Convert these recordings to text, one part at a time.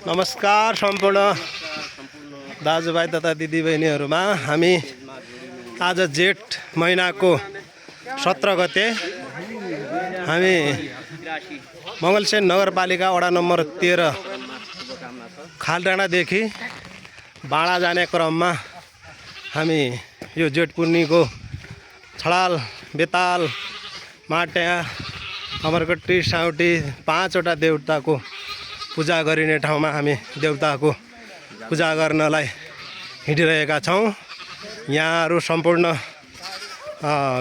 नमस्कार सम्पूर्ण दाजुभाइ तथा दिदीबहिनीहरूमा हामी आज जेठ महिनाको 17 गते हामी मङ्गलसेन नगरपालिका वडा नम्बर 13 खालडाँडादेखि बाँडा जाने क्रममा हामी यो जेठ पूर्णिको छडाल बेताल माट्या अमरकट्टी साउटी 5 वटा देवताको पूजा गरिने ठाउँमा हामी देवताको पूजा गर्नलाई हिँडिरहेका छौँ। यहाँहरू सम्पूर्ण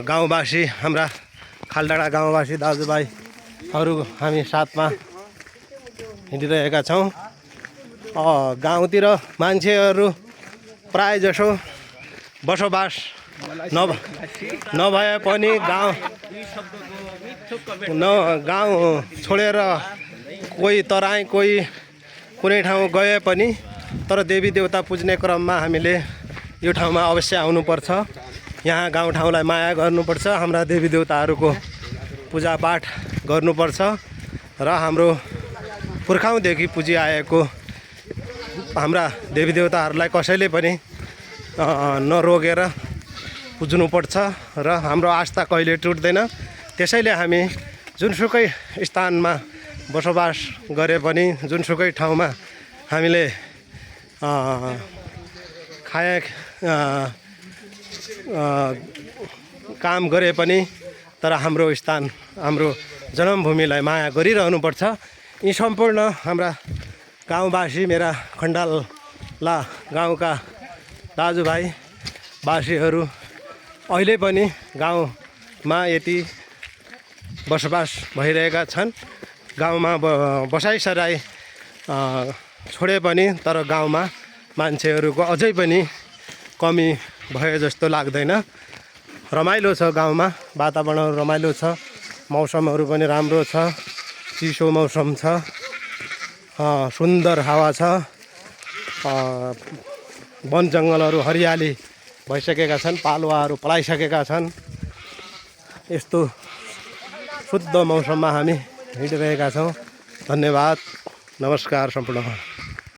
गाउँवासी हाम्रा खालडाँडा गाउँवासी दाजुभाइहरू हामी साथमा हिँडिरहेका छौँ। गाउँतिर मान्छेहरू प्राय जसो बसोबास नभए पनि गाउँ छोडेर कोही तराई कोही कुनै ठाउँ गए पनि तर देवी देवता पुज्ने क्रममा हामीले यो ठाउँमा अवश्य आउनुपर्छ। यहाँ गाउँठाउँलाई माया गर्नुपर्छ, हाम्रा देवी देवताहरूको पूजापाठ गर्नुपर्छ र हाम्रो पुर्खौँदेखि पुजिआएको हाम्रा देवी देवताहरूलाई कसैले पनि नरोगेर पुज्नुपर्छ र हाम्रो आस्था कहिले टुट्दैन। त्यसैले हामी जुनसुकै स्थानमा बसोबास गरे पनि जुनसुकै ठाउँमा हामीले काम गरे पनि तर हाम्रो स्थान हाम्रो जन्मभूमिलाई माया गरिरहनुपर्छ। यी सम्पूर्ण हाम्रा गाउँवासी मेरा खण्डाला गाउँका दाजुभाइ वासीहरू अहिले पनि गाउँमा यति बसोबास भइरहेका छन्। गाउँमा बसाइसराई छोडे पनि तर गाउँमा मान्छेहरूको अझै पनि कमी भए जस्तो लाग्दैन। रमाइलो छ गाउँमा, वातावरण रमाइलो छ, मौसमहरू पनि राम्रो छ, चिसो मौसम छ, सुन्दर हावा छ, वन जङ्गलहरू हरियाली भइसकेका छन्, पालुवाहरू पलाइसकेका छन्। यस्तो शुद्ध मौसममा हामी हिँडिरहेका छौँ। धन्यवाद, नमस्कार सम्पूर्ण।